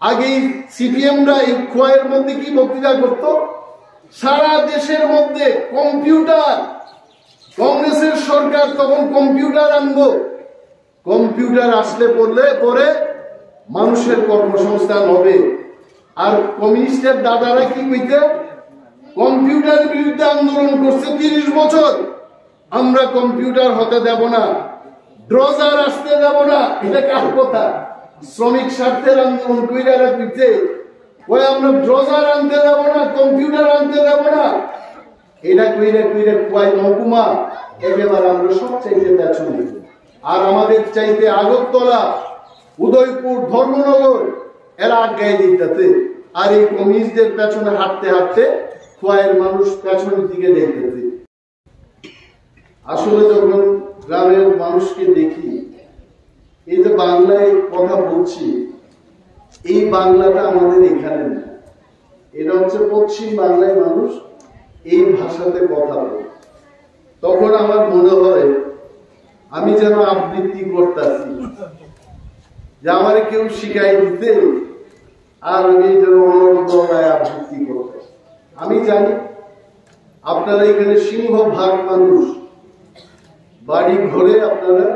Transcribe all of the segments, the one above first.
আগে সিপিএমরা এই খোয়াইয়ের মধ্যে কি বক্তৃতা করত, সারা দেশের মধ্যে কম্পিউটার, কংগ্রেসের সরকার তখন কম্পিউটার আনবো, কম্পিউটার আসলে পরে মানুষের কর্মসংস্থান হবে। আর কমিউনিস্টের দাদারা কি কইতে, কম্পিউটারের বিরুদ্ধে আন্দোলন করছে 30 বছর, আমরা কম্পিউটার হতে দেব না, ড্রজার আসতে দেব না। এটা কার কথা? শ্রমিক স্বার্থের আন্দোলন কইরা রাখছে, ওই আমরা ড্রজার আনতে দেব না, কম্পিউটার আনতে দেব না। এটা কইরা খোয়াই মহকুমা একেবারে আমরা সবচাইতে পেছনে। আর আমাদের চাইতে আগরতলা, উদয়পুর, ধর্মনগর এরা আগায় দিতেছে। আর এই কমিউনিস্টদের পেছনে হাঁটতে হাঁটতে খোয়াইয়ের মানুষ পেছনের দিকে দেখতেছে। আসলে যখন গ্রামের মানুষকে দেখি, এই যে বাংলায় কথা বলছি, এই বাংলাটা আমাদের এখানে না, এটা হচ্ছে পশ্চিম বাংলায় মানুষ এই ভাষাতে কথা বলে। তখন আমার মনে হয় আমি যেন আবৃত্তি করতেছি, যে আমার কেউ শিখাই দিতে আর আমি যেন অনর্গলায় আবৃত্তি করতেছি। আমি জানি আপনারা এখানে সিংহভাগ মানুষ বাড়ি ঘরে আপনারা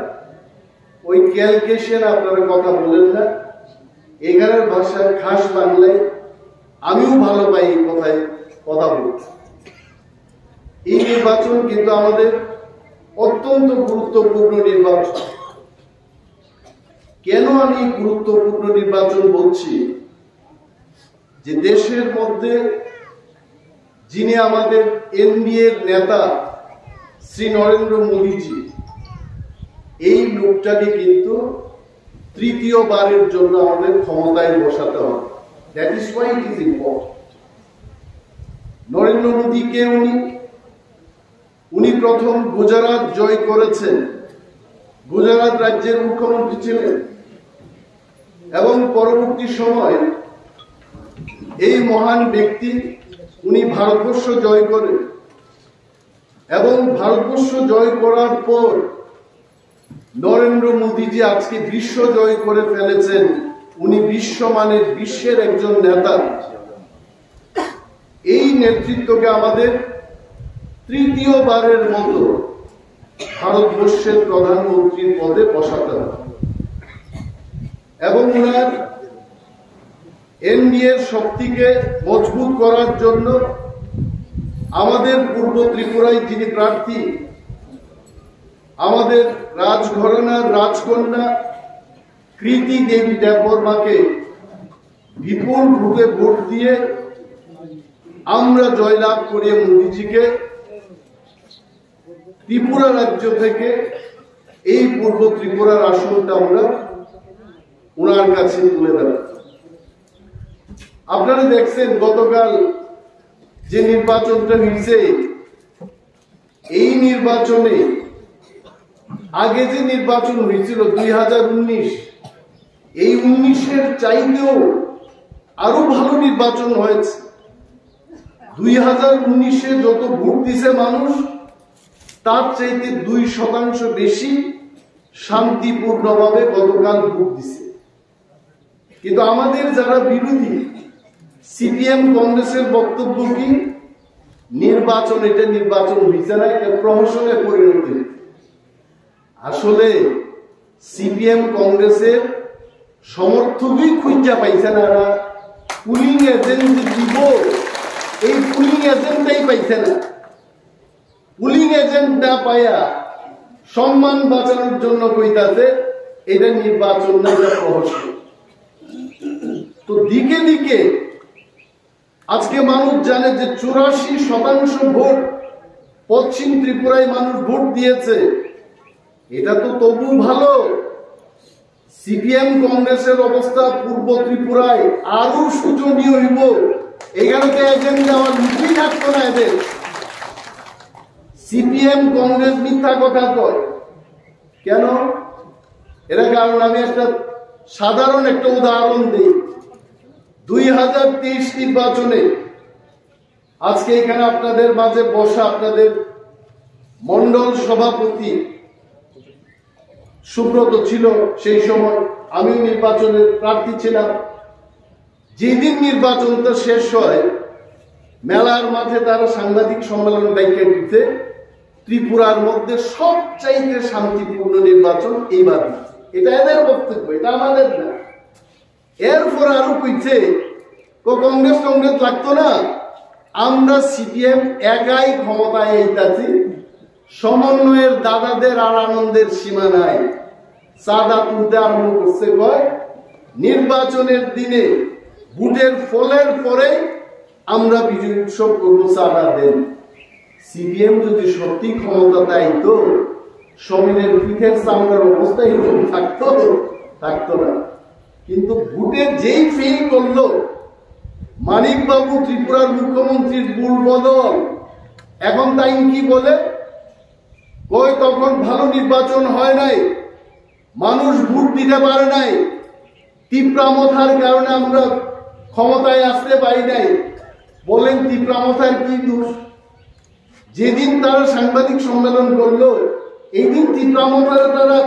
ওই ক্যালকুলেশন আপনারা কথা বলেন না, এখানের ভাষায় খাস বাংলায় আমিও ভালো পাই এই কথায় কথা বলতে। এই নির্বাচন কিন্তু আমাদের অত্যন্ত গুরুত্বপূর্ণ নির্বাচন। কেন আমি গুরুত্বপূর্ণ নির্বাচন বলছি? যে দেশের মধ্যে যিনি আমাদের এনডিএর নেতা শ্রী নরেন্দ্র মোদীজি, এই লোকটাকে কিন্তু তৃতীয়বারের জন্য আমাদের ক্ষমতায় বসাতে হবে। That is why it is important. Narendra Modi কে? উনি প্রথম গুজরাট জয় করেছেন, গুজরাট রাজ্যের মুখ্যমন্ত্রী ছিলেন, এবং পরবর্তী সময় এই মহান ব্যক্তি উনি ভারতবর্ষ জয় করেন, এবং ভারতবর্ষ জয় করার পর নরেন্দ্র মোদীজি আজকে বিশ্ব জয় করে ফেলেছেন। উনি বিশ্বমানের, বিশ্বের একজন নেতা। এই নেতৃত্বকে আমাদের তৃতীয়বারের মতো ভারতবর্ষের প্রধানমন্ত্রীর পদে বসাতে হবে, এবং উনার এনডিএর শক্তিকে মজবুত করার জন্য আমাদের পূর্ব ত্রিপুরায় যিনি প্রার্থী, আমাদের রাজঘরানার রাজকন্যা কৃতি দেবী দেববর্মাকে বিপুল রূপে ভোট দিয়ে আমরা জয়লাভ করিয়ে মোদীজিকে ত্রিপুরা রাজ্য থেকে এই পূর্ব ত্রিপুরার আসনটা আমরা ওনার কাছে তুলে দেব। আপনারা দেখছেন গতকাল যে নির্বাচনটা হয়েছে, এই নির্বাচনে আগে যে নির্বাচন হয়েছিল 2019, এই 19-এর চাইতেও আরো ভালো নির্বাচন হয়েছে। 2019-এ যত ভোট দিছে মানুষ, তার চাইতে 2% বেশি শান্তিপূর্ণভাবে গতকাল ভোট দিছে। কিন্তু আমাদের যারা বিরোধী, সিপিএম কংগ্রেসের বক্তব্য কি, নির্বাচন, এটা নির্বাচন হয়েছে না, এটা প্রহসনে পরিণত। আসলে সিপিএম কংগ্রেসের সমর্থকই খুঁজা পাইছে না, পুলিং এজেন্ট দিব, এই পুলিং এজেন্টটাই পাইছে না। পুলিং এজেন্ট না পাইয়া সম্মান বাঁচানোর জন্য কইতাছে এটা নির্বাচন না, এটা প্রহসন। তো দিকে দিকে আজকে মানুষ জানে যে 84% ভোট পশ্চিম ত্রিপুরায় মানুষ ভোট দিয়েছে। এটা তো তবু ভালো। সিপিএম কংগ্রেসের অবস্থা পূর্ব ত্রিপুরায় আরো শোচনীয় হইব। এখানে তো এজেন্ট দেওয়ার মুখই থাকতো না এদের। সিপিএম কংগ্রেস মিথ্যা কথা কয় কেন? এরা কারণ আমি একটা সাধারণ একটা উদাহরণ দিই। 2023 নির্বাচনে আজকে এখানে আপনাদের মাঝে বসা আপনাদের মন্ডল সভাপতি সুব্রত ছিল, সেই সময় আমিও নির্বাচনের প্রার্থী ছিলাম। যেদিন নির্বাচনটা শেষ হয় মেলার মাঠে তারা সাংবাদিক সম্মেলন ডাইকা দিতে ত্রিপুরার মধ্যে সবচাইতে শান্তিপূর্ণ নির্বাচন এইবার। এটা এদের বক্তব্য, এটা আমাদের না। এরপর আরো কইছে কংগ্রেস লাগতো না, আমরা সিপিএম একাই ক্ষমতায় এইতাছি, সমন্বয়ের দাদাদের আর আনন্দের সীমা নাই। চাঁদা তুলতে আরম্ভ করছে, কয় নির্বাচনের দিনে ভোটের ফলের পরে আমরা বিজয় উৎসব করবো, চাঁদা দেন। সিপিএম যদি সত্যি ক্ষমতা চাইতো সমীরের পিঠের চামড়ার অবস্থা এরকম থাকতো না। কিন্তু ভোটে যেই ফেল করলো মানিক বাবু ত্রিপুরার মুখ্যমন্ত্রীর ভুল বদল, এখন তাই কি বলে কই তখন ভালো নির্বাচন হয় নাই, মানুষ ভোট দিতে পারে নাই, তীব্রামথার কারণে আমরা ক্ষমতায় আসতে পারি নাই। বলেন তীব্রামথার কি দোষ? যেদিন তারা সাংবাদিক সম্মেলন করলো এই দিন তীব্রামথার তারা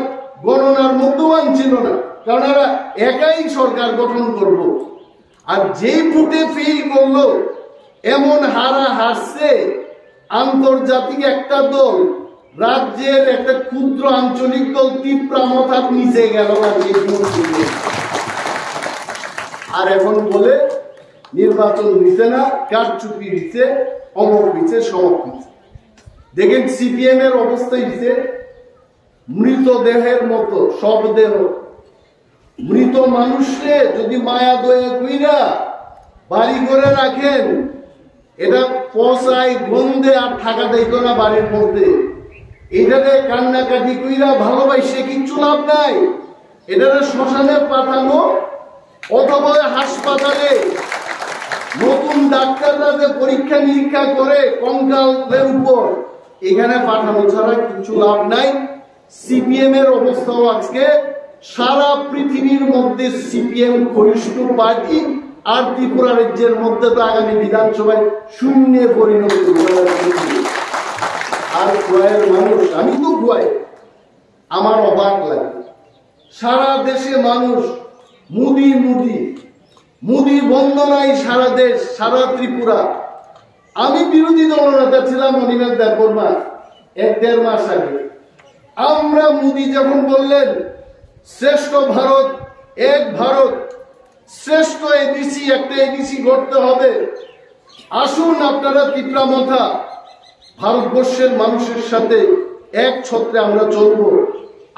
গণনার মধ্যমান ছিল না, কারণ এরা একাই সরকার গঠন করব। আর যেই ভোটে ফেল করলো এমন হারছে আন্তর্জাতিক একটা দল, রাজ্যের একটা ক্ষুদ্র আঞ্চলিক দল তীব্রামথার নিচে গেল না। আর এখন বলে নির্বাচন হইছে না, কারচুপি হইছে, অমক হইছে, সমক হইছে। দেখেন সিপিএম এর অবস্থা হইছে মৃতদেহের মতো। সব দেহ মৃত মানুষকে যদি মায়া দয়া কইরা বাড়ি করে রাখেন, এটা পচায় গন্ধে আর থাকা যাইতো না বাড়ির মধ্যে। এটাতে কান্নাকাটি কইরা ভালোবাসে কিচ্ছু লাভ নাই। এটাতে শ্মশানে পাঠানো অথবা হাসপাতালে নতুন ডাক্তাররা যে পরীক্ষা নিরীক্ষা করে কঙ্কালের উপর, এখানে পাঠানো ছাড়া কিছু লাভ নাই। সিপিএম এর অবস্থাও আজকে সারা পৃথিবীর মধ্যে সিপিএম ঘনিষ্ঠ পার্টি, আর ত্রিপুরা রাজ্যের মধ্যে তো আগামী বিধানসভায় শূন্যে পরিণত। আর গোয়ার মানুষ, আমি তো গোয়ায়, আমার অবাক লাগে সারা দেশে মানুষ মুদি বন্দনায় সারা দেশ, সারা ত্রিপুরা। আমি বিরোধী দলনেতা ছিলাম অনিমেষ দেববর্মা 1-1.5 মাস আগে। আমরা মোদী যখন বললেন শ্রেষ্ঠ ভারত, এক ভারত, শ্রেষ্ঠ এডিসি, একটা এডিসি করতে হবে, আসুন আপনারা তীব্রামথা ভারতবর্ষের মানুষের সাথে এক ছত্রে আমরা চলবো।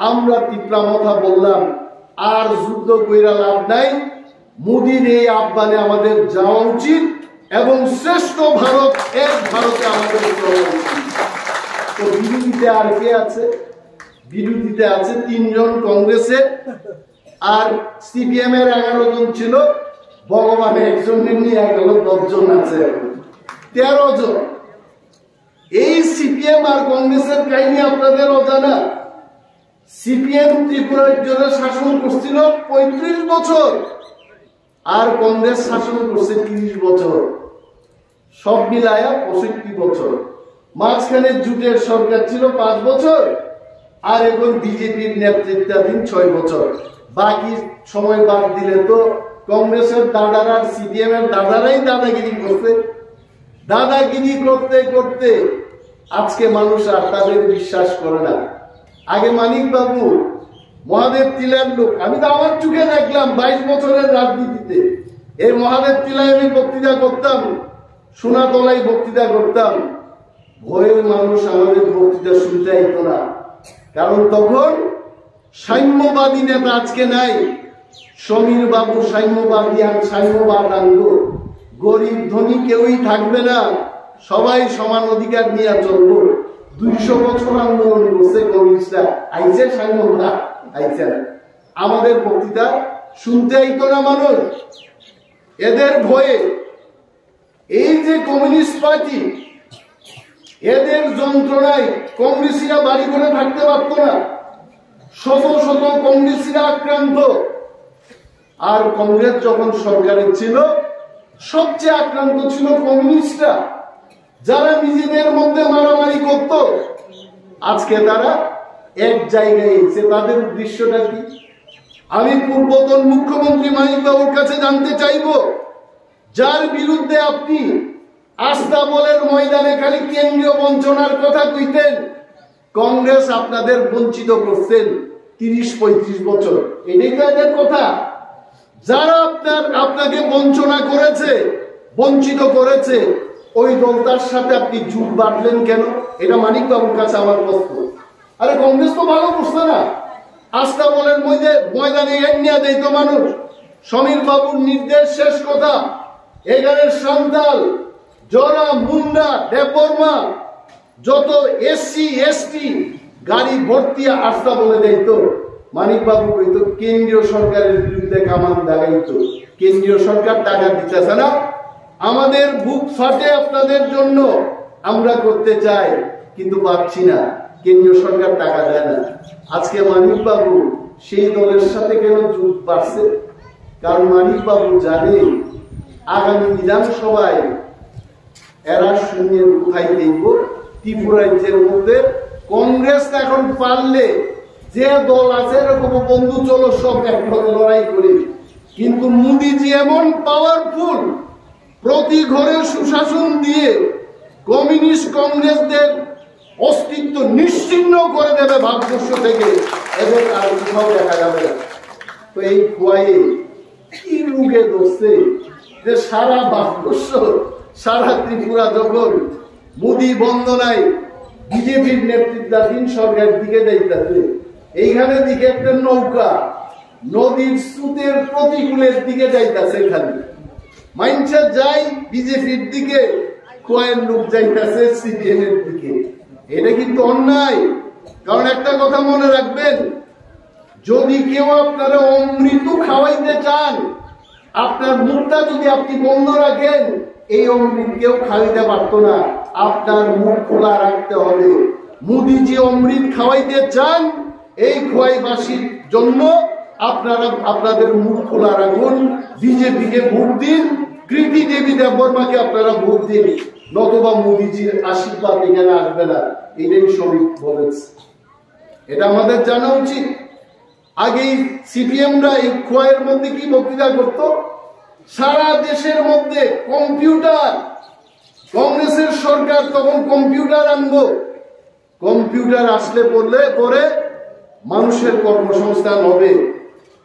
আমরা তীব্রামথা বললাম আর যুদ্ধ কইরা লাভ নাই, মোদীর এই আহ্বানে আমাদের যাওয়া উচিত এবং শ্রেষ্ঠ ভারত, এক ভারতে আমাদের চলা উচিত। তো বিরোধীতে আর কে আছে? বিরোধীতে আছে 3 জন কংগ্রেসে, আর সিপিএম এর 11 জন ছিল, ভগবান একজনের নিয়ে গেল 10 জন আছে, 13 জন। এই সিপিএম আর কংগ্রেসের কাহিনী আপনাদের অজানা। সিপিএম ত্রিপুরা রাজ্যের শাসন করছিল 35 বছর, আর কংগ্রেস শাসন করছে 30 বছর, সব মিলায়া 65 বছর। মাঝখানে জুটের সরকার ছিল 5 বছর, আর এখন বিজেপির নেতৃত্বাধীন 6 বছর। বাকি সময় বাদ দিলে তো কংগ্রেসের দাদারা আর সিপিএম এর দাদারাই দাদাগিরি করছে। দাদাগিরি করতে করতে আজকে মানুষ আর তাদের বিশ্বাস করে না। আগে মানিক বাবু মহাদেব তিলার লোক, আমি তো আমার চোখে দেখলাম 22 বছরের রাজনীতিতে। এই মহাদেব তিলায় আমি বক্তৃতা করতাম, সোনাতলায় বক্তৃতা করতাম, ভয়ে মানুষ আমাদের বক্তৃতা শুনতে আইতো না, কারণ তখন সাম্যবাদী নেতা আজকে নাই। সমীর বাবু সাম্যবাদী, আর সাম্যবাদ আনবো, গরিব ধনী কেউই থাকবে না, সবাই সমান অধিকার নিয়ে চলবো। 200 বছর আন্দোলন করছে কমিউনিস্টরা, আইছে সাম্যবাদ, আইছে না। আমাদের বক্তৃতা শুনতে আইতো না মানুষ, এদের ভয়ে। এই যে কমিউনিস্ট পার্টি, এদের যন্ত্রণায় কংগ্রেসীরা বাড়ি করে থাকতে পারত না। শত শত কংগ্রেসীরা আক্রান্ত। আর কংগ্রেস যখন সরকারে ছিল সবচেয়ে আক্রান্ত ছিল কমিউনিস্টরা, যারা নিজেদের মধ্যে মারামারি করত। আজকে তারা এক জায়গায় এসে, তাদের উদ্দেশ্যটা কি? আমি পূর্বতন মুখ্যমন্ত্রী মানিক বাবুর কাছে জানতে চাইব, যার বিরুদ্ধে আপনি আস্তাবলের ময়দানে খালি কেন্দ্রীয় বঞ্চনার কথা কইতেন, কংগ্রেস আপনাদের বঞ্চিত করছেন 30-35 বছর। এটাই তো এদের কথা। যারা আপনাকে বঞ্চনা করেছে, বঞ্চিত করেছে, ওই দলটার সাথে আপনি জুট বাঁধলেন কেন? এটা মানিক বাবুর কাছে আমার প্রশ্ন। আরে কংগ্রেস তো ভালো করছে না, আস্তাবলের ময়দানে এন্ডিয়া দেয় তো মানুষ। সমীর বাবুর নির্দেশ, শেষ কথা, এখানের সান্তাল, জরা, মুন্ডা, দেববর্মা, যত এসসি এসটি গাড়ি ভর্তি আস্তাবলে দেয় তো মানিক বাবু কইতো কেন্দ্রীয় সরকারের বিরুদ্ধে কামান দাগাইতো। কেন্দ্রীয় সরকার টাকা দিতেছে না, আমাদের বুক ফাটে আপনাদের জন্য, আমরা করতে চাই কিন্তু পাচ্ছি না, কেন্দ্রীয় সরকার টাকা দেয় না। আজকে মানিক বাবু সেই দলের সাথে কেন জুট বাড়ছে? কারণ মানিক বাবু জানে আগামী বিধানসভায় এরা শূন্যের কোথায় দেখব। ত্রিপুরাজ্যের মধ্যে কংগ্রেস এখন পারলে যে দল আছে এরকম বন্ধু চলো সব একভাবে লড়াই করি, কিন্তু মোদিজি এমন পাওয়ারফুল, প্রতি ঘরে সুশাসন দিয়ে কমিউনিস্ট কংগ্রেসদের অস্তিত্ব নিশ্চিহ্ন করে দেবে ভারতবর্ষ থেকে, এদের আর কোথাও দেখা যাবে না। তো এই খোয়াইয়ে কি রুগে ধরছে যে সারা ভারতবর্ষ, সারা ত্রিপুরা যখন মোদী বন্দনায় বিজেপির নেতৃত্বাধীন সরকারের দিকে যাইতেছে, এইখানে দিকে একটা নৌকা নদীর স্রোতের প্রতিকূলের দিকে যাইতেছে, খালি মাইনসা যায় বিজেপির দিকে, খোয়াইয়ের লোক যাইতেছে সিপিএম এর দিকে। এটা কিন্তু অন্যায়। কারণ একটা কথা মনে রাখবেন, যদি কেউ আপনারা অমৃত খাওয়াইতে চান, আপনার মুখটা যদি আপনি বন্ধ রাখেন, এই অমৃত কেউ খাওয়াইতে পারতো না, আপনার মুখ খোলা রাখতে হবে। মোদিজি অমৃত খাওয়াইতে চান, এই খোয়াইবাসীর জন্য আপনারা আপনাদের মুখ খোলা রাখুন, বিজেপিকে ভোট দিন, কৃতি দেবী দেববর্মাকে আপনারা ভোট দিন, নতুবা মোদিজির আশীর্বাদ এখানে আসবে না। এটাই শ্রমিক বলেছে, এটা আমাদের জানা উচিত। আগেই সিপিএমরা এই খোয়াইয়ের মধ্যে কি বক্তৃতা করত, সারা দেশের মধ্যে কম্পিউটার, কংগ্রেসের সরকার তখন কম্পিউটার আনবো, কম্পিউটার আসলে পরে মানুষের কর্মসংস্থান হবে।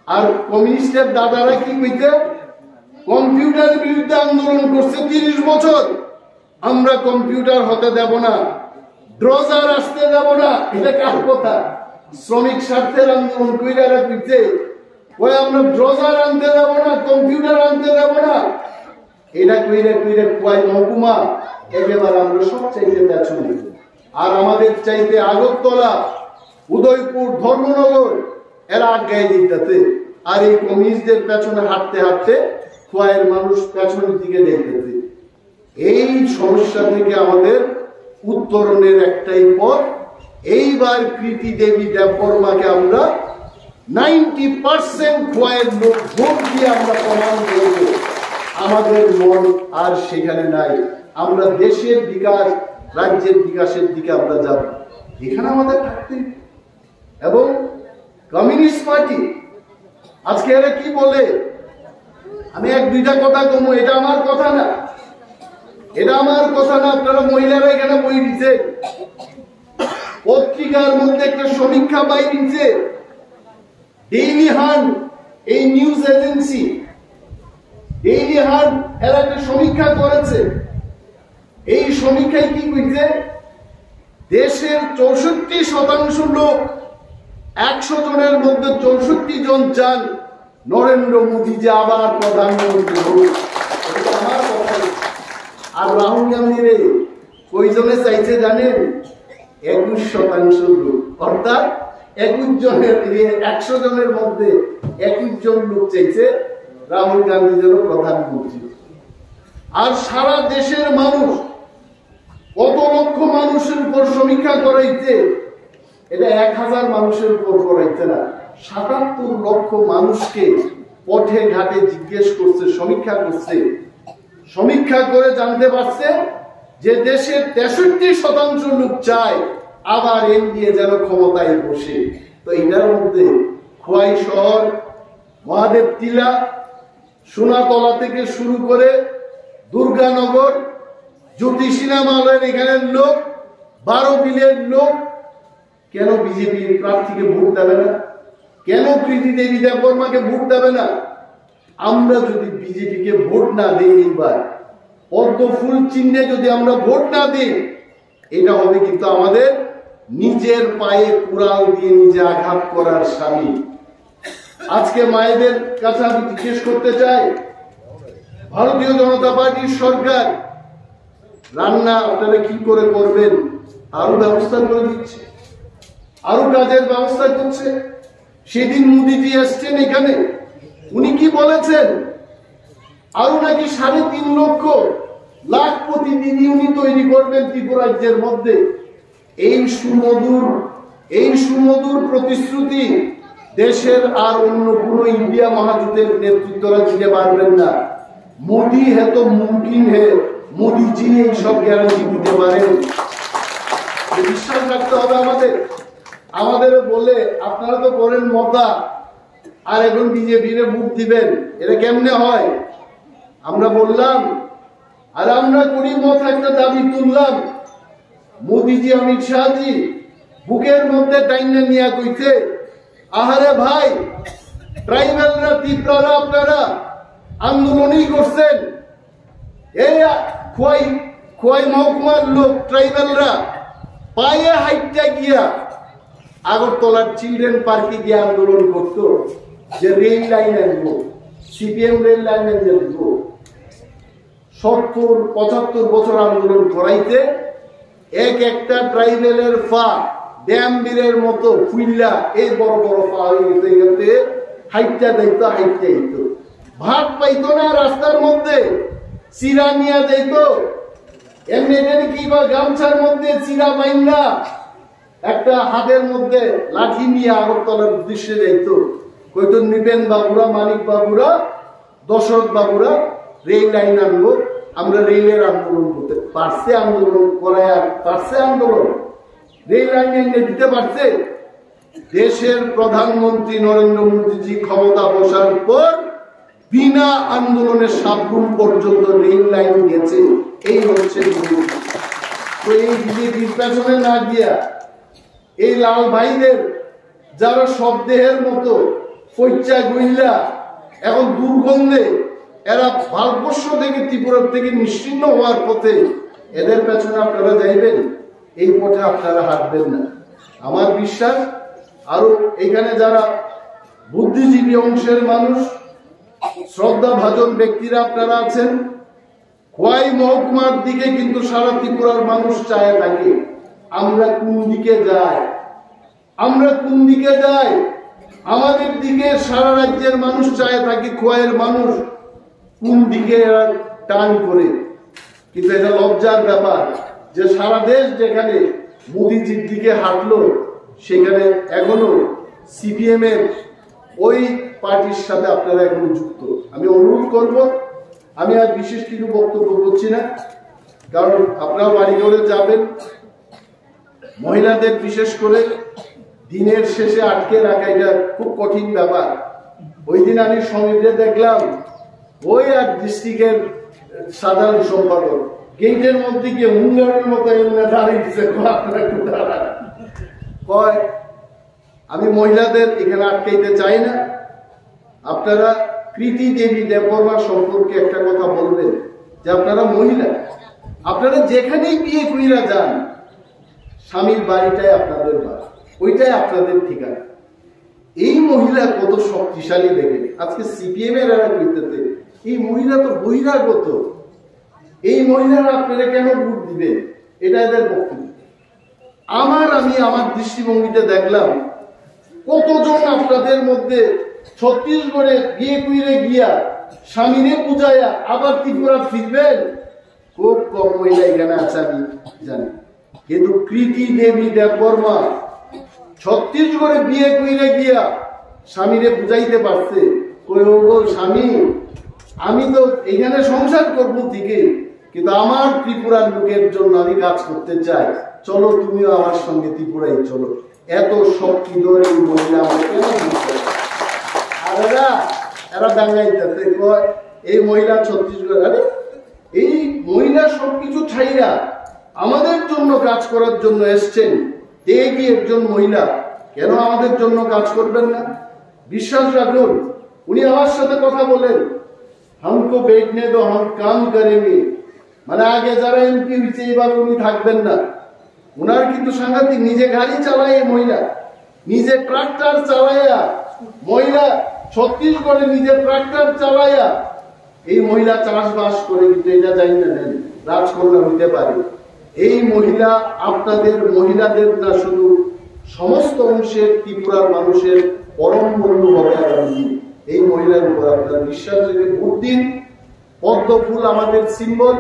আর কমিউনিস্টের দাদারা কি কইতে, কম্পিউটারের বিরুদ্ধে আন্দোলন করছে 30 বছর, আমরা কম্পিউটার হতে দেব না, ড্রজার আসতে দেব না। এটা কার কথা? শ্রমিক স্বার্থের আন্দোলন কইরারা কইতে, ওই আমরা ড্রজার আনতে দেব না, কম্পিউটার আনতে দেব না। এটা কইরে খোয়াই মহকুমা একেবারে আমরা সব চাইতে পেছনে। আর আমাদের চাইতে আগরতলা, উদয়পুর, ধর্মনগর এরা আগায় দিতেছে। আর এই কমিউনিস্টদের পেছনে হাঁটতে হাঁটতে খোয়াইয়ের মানুষ পেছনের দিকে দেখতেছে। এই সমস্যা থেকে আমাদের উত্তরণের একটাই পথ, এইবার কৃতি দেবী দেববর্মাকে আমরা 90% খোয়াইয়ের লোক ভোট দিয়ে আমরা প্রমাণ করব আমাদের মন আর সেখানে নাই। আমরা দেশের বিকাশ, রাজ্যের বিকাশের দিকে আমরা যাব, এখানে আমাদের থাকতে। এবং কমিউনিস্ট পার্টি আজকে এরা কি বলে, আমি 1-2টা কথা কমু, এটা আমার কথা না, এটা আমার কথা না। আপনারা মহিলারা এখানে বই দিচ্ছে, পত্রিকার মধ্যে একটা সমীক্ষা পাই দিচ্ছে, ডেইলি হান্ট, এই নিউজ এজেন্সি ডেইলি হান্ট এরা একটা সমীক্ষা করেছে। এই সমীক্ষায় কি কইছে, দেশের 64% লোক, 100 জনের মধ্যে 64 জন চান নরেন্দ্র মোদী যে আবার প্রধানমন্ত্রী হোক। আমার কথা। আর রাহুল গান্ধী রে কয়জনে চাইছে জানেন? 21% লোক, অর্থাৎ 21 জনের 100 জনের মধ্যে 21 জন লোক চাইছে রাহুল গান্ধী যেন প্রধানমন্ত্রী। আর সারা দেশের মানুষ, কত লক্ষ মানুষের উপর সমীক্ষা করাইছে, এটা 1000 মানুষের উপর করাইছে না, 77 লক্ষ মানুষকে পথে ঘাটে জিজ্ঞেস করছে, সমীক্ষা করছে। সমীক্ষা করে জানতে পারছে যে দেশের 63% লোক চায় আবার এনডিএ যেন ক্ষমতায় বসে। তো এটার মধ্যে খোয়াই শহর মহাদেব টিলা, সোনাতলা থেকে শুরু করে দুর্গানগর, জ্যোতি সিনেমালয়ের এখানের লোক, 12 বিলের লোক কেন বিজেপির প্রার্থীকে ভোট দেবে না? কেন প্রীতি দেবী দেববর্মাকে ভোট দেবে না? আমরা যদি বিজেপিকে ভোট না দিই, এইবার পদ্ম ফুল চিহ্নে যদি আমরা ভোট না দিই, এটা হবে কিন্তু আমাদের নিজের পায়ে কুড়াল দিয়ে নিজে আঘাত করার সামিল। আজকে মায়েদের কাছে আমি জিজ্ঞেস করতে চাই, ভারতীয় জনতা পার্টির সরকার রান্না আপনারা কি করে করবেন আরো ব্যবস্থা করে দিচ্ছে, আরো কাজের ব্যবস্থা করছে। সেদিন মোদীজি এসছেন এখানে, উনি কি বলেছেন? আরো নাকি 3.5 লাখ প্রতিদিনই উনি তৈরি করবেন ত্রিপুরা রাজ্যের মধ্যে। এই সুমধুর প্রতিশ্রুতি দেশের আর অন্য কোন ইন্ডিয়া মহাজোটের নেতৃত্বরা দিতে পারবেন না। মোদী হে তো মুমকিন হে, মোদীজি এই সব গ্যারান্টি দিতে পারেন। বিশ্বাস রাখতে হবে আমাদের বলে আপনারা তো করেন মতা, আর এখন বিজেপির ভোট দিবেন, এটা কেমনে হয়? আমরা বললাম আর আমরা করি মত, একটা দাবি তুললাম। মোদীজি অমিত শাহজি বুকের মধ্যে টাইনে নিয়ে কইছে, আহারে ভাই, ট্রাইবেলরা ত্রিপুরারা আপনারা আন্দোলনই করছেন, এই খোয়াই মহকুমার লোক ট্রাইবেলরা পায়ে হাইটটা গিয়া আগরতলার চিলড্রেন পার্কে গিয়ে আন্দোলন করতো যে রেল লাইন আনবো, সিপিএম রেল লাইন আনবো। 70-75 বছর আন্দোলন করাইতে একটা ট্রাইবেলের পা ড্যাম বীরের মতো ফুইল্লা এই বড় বড় পা হয়ে গেছে, হাইটটা দিত, ভাত পাইতো না রাস্তার মধ্যে, চিরা নিয়ে দিত, এমনি কি বা গামছার মধ্যে চিরা বাইন্দা একটা হাতের মধ্যে লাঠি নিয়ে আগরতলার উদ্দেশ্যে যাইতো। কইতো নিবেন বাবুরা, মানিক বাবুরা, দশরথ বাবুরা রেল লাইন আনবো, আমরা রেলের আন্দোলন করতে পারছে, আন্দোলন করায় পারছে, আন্দোলন রেল লাইন এনে দিতে পারছে। দেশের প্রধানমন্ত্রী নরেন্দ্র মোদীজি ক্ষমতা বসার পর বিনা আন্দোলনের সাবরুম পর্যন্ত রেল লাইন গেছে। এই হচ্ছে তো এই বিজেপির পেছনে না গিয়া এই লাল ভাইদের যারা শব্দের মতো পৈচা গইল্লা এখন দুর্গন্ধে এরা ভারতবর্ষ থেকে ত্রিপুরা থেকে নিশ্চিহ্ন হওয়ার পথে, এদের পেছনে আপনারা যাইবেন, এই পথে আপনারা হাঁটবেন না। আমার বিশ্বাস আরো এখানে যারা বুদ্ধিজীবী অংশের মানুষ, শ্রদ্ধা ভাজন ব্যক্তিরা আপনারা আছেন, খোয়াই মহকুমার দিকে কিন্তু সারা ত্রিপুরার মানুষ চায় থাকে আমরা কোন দিকে যাই, আমরা কোন দিকে যাই, আমাদের দিকে সারা রাজ্যের মানুষ চায় থাকে, খোয়াইয়ের মানুষ কোন দিকে এরা টান করে। কিন্তু এটা লজ্জার ব্যাপার যে সারা দেশ যেখানে মোদীজির দিকে হাঁটলো, সেখানে এখনো সিপিএম এর ওই পার্টির সাথে আপনারা এখনো যুক্ত। আমি অনুরোধ করব, আমি আর বিশেষ কিছু বক্তব্য করছি না, কারণ আপনারা বাড়ি ঘরে যাবেন। মহিলাদের বিশেষ করে দিনের শেষে আটকে রাখা এটা খুব কঠিন ব্যাপার। ওই দিন আমি সমীপে দেখলাম ওই এক ডিস্ট্রিক্টের সাধারণ সম্পাদক গেটের মধ্যে গিয়ে হুঙ্গারের মতো দাঁড়িয়েছে, কয় আমি মহিলাদের এখানে আটকাইতে চাই না, আপনারা প্রীতি দেবী দেববর্মা সম্পর্কে একটা কথা বলবেন যে আপনারা মহিলা, আপনারা যেখানেই বিয়ে কইরা যান, স্বামীর বাড়িটাই আপনাদের বাড়ি, ওইটাই আপনাদের ঠিকানা। এই মহিলা কত শক্তিশালী দেখেন। আজকে সিপিএম এর এরা কইতেছে এই মহিলা তো বহিরাগত, এই মহিলারা আপনারা কেন ভোট দিবেন, এটা এদের বক্তব্য। আমি আমার দৃষ্টিভঙ্গিতে দেখলাম কতজন আপনাদের মধ্যে ছত্তিশগড়ে বিয়ে কইরে গিয়া স্বামীরে পূজায়া আবার ত্রিপুরা ফিরবেন, খুব কম মহিলা এখানে আছে আমি জানি। কিন্তু প্রীতি দেবী দেববর্মা ছত্তিশগড়ে বিয়ে কইরে গিয়া স্বামীরে বুঝাইতে পারছে, কই গো স্বামী, আমি তো এখানে সংসার করবো ঠিকই, কিন্তু আমার ত্রিপুরার লোকের জন্য আমি কাজ করতে চাই, চলো তুমিও আমার সঙ্গে ত্রিপুরায় চলো। এত শক্তিধর এই মহিলা আমাকে এরা ডাঙ্গাইতেছে কয় এই মহিলা ছত্তিশগড়। আরে এই মহিলা সবকিছু ছাইরা আমাদের জন্য কাজ করার জন্য এসছেন। কি একজন মহিলা কেন আমাদের জন্য কাজ করবেন না? বিশ্বাস রাখুন, উনি আমার সাথে কথা বলেন, হামকো বেটনে দো হাম কাম করেঙ্গে। মানে আগে যারা এমপি হয়েছে এবার উনি থাকবেন না। উনার কিন্তু সাংঘাতিক, নিজে গাড়ি চালায় মহিলা, নিজে ট্রাক্টর চালাইয়া মহিলা ছত্তিশগড়ে নিজে ট্রাক্টর চালাইয়া এই মহিলা চাষবাস করে, কিন্তু এটা জানি না দেন রাজকন্যা হইতে পারে। এই মহিলা আপনাদের মহিলাদের না, শুধু সমস্ত অংশের ত্রিপুরার মানুষের পরম বন্ধু হবে আগামী। এই মহিলার উপর আপনারা বিশ্বাস রেখে ভোট দিন। পদ্ম ফুল আমাদের সিম্বল।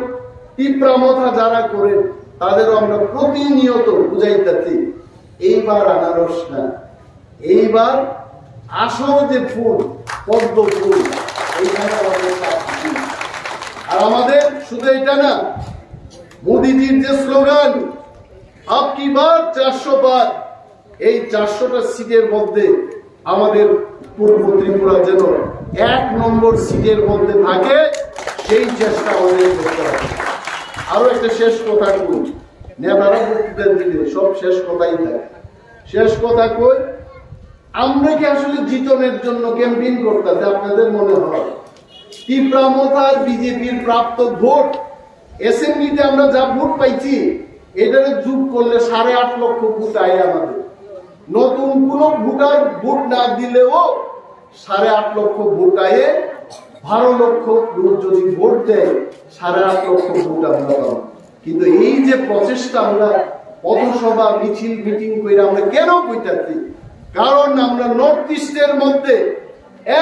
তীব্রামথা যারা করেন তাদেরও আমরা প্রতিনিয়ত বুঝাইতেছি এইবার আনারস না, এইবার আসল যে ফুল পদ্ম ফুল, এইখানে আমাদের। আর আমাদের শুধু এটা না, মোদিজির যে স্লোগান আপকি বার 400 বার, এই 400টা সিটের মধ্যে আমাদের পূর্ব ত্রিপুরা যেন 1 নম্বর সিটের মধ্যে থাকে, সেই চেষ্টা আমাদের করতে হবে। আরো একটা শেষ কথা কই, নেতারা বক্তৃতা দিলে সব শেষ কথাই থাকে। শেষ কথা কই, আমরা কি আসলে জিতনের জন্য ক্যাম্পেইন করতেছি? আপনাদের মনে হয় তীব্রামথার বিজেপির প্রাপ্ত ভোট, এসএমবিতে আমরা যা ভোট পাইছি এটারে যোগ করলে 8.5 লক্ষ ভোট আয় আমাদের। নতুন কোন ভোটার ভোট না দিলেও 8.5 লক্ষ ভোট আয়ে 12 লক্ষ লোক যদি ভোট দেয় 8.5 লক্ষ ভোট আমরা পাবো। কিন্তু এই যে প্রচেষ্টা, আমরা পথসভা মিছিল মিটিং করে আমরা কেন কইতাছি? কারণ আমরা নর্থ ইস্টের মধ্যে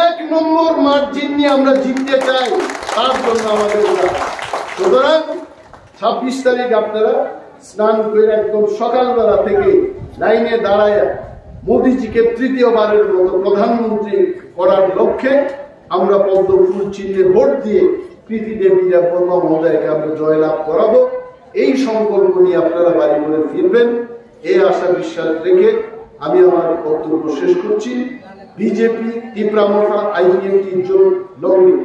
1 নম্বর মার্জিন নিয়ে আমরা জিততে চাই, তার জন্য আমাদের। সুতরাং 26 তারিখ আপনারা স্নান করে একদম সকালবেলা থেকে লাইনে দাঁড়ায় মোদিজিকে তৃতীয়বারের মতো প্রধানমন্ত্রী করার লক্ষ্যে আমরা পদ্ম ফুল চিহ্নে ভোট দিয়ে প্রীতি দেবী বর্মা মহোদয়কে আমরা জয়লাভ করাবো। এই সংকল্প নিয়ে আপনারা বাড়ি করে ফিরবেন, এই আশা বিশ্বাস রেখে আমি আমার বক্তব্য শেষ করছি। বিজেপি তীব্রামথা IPMT জোট লংলি।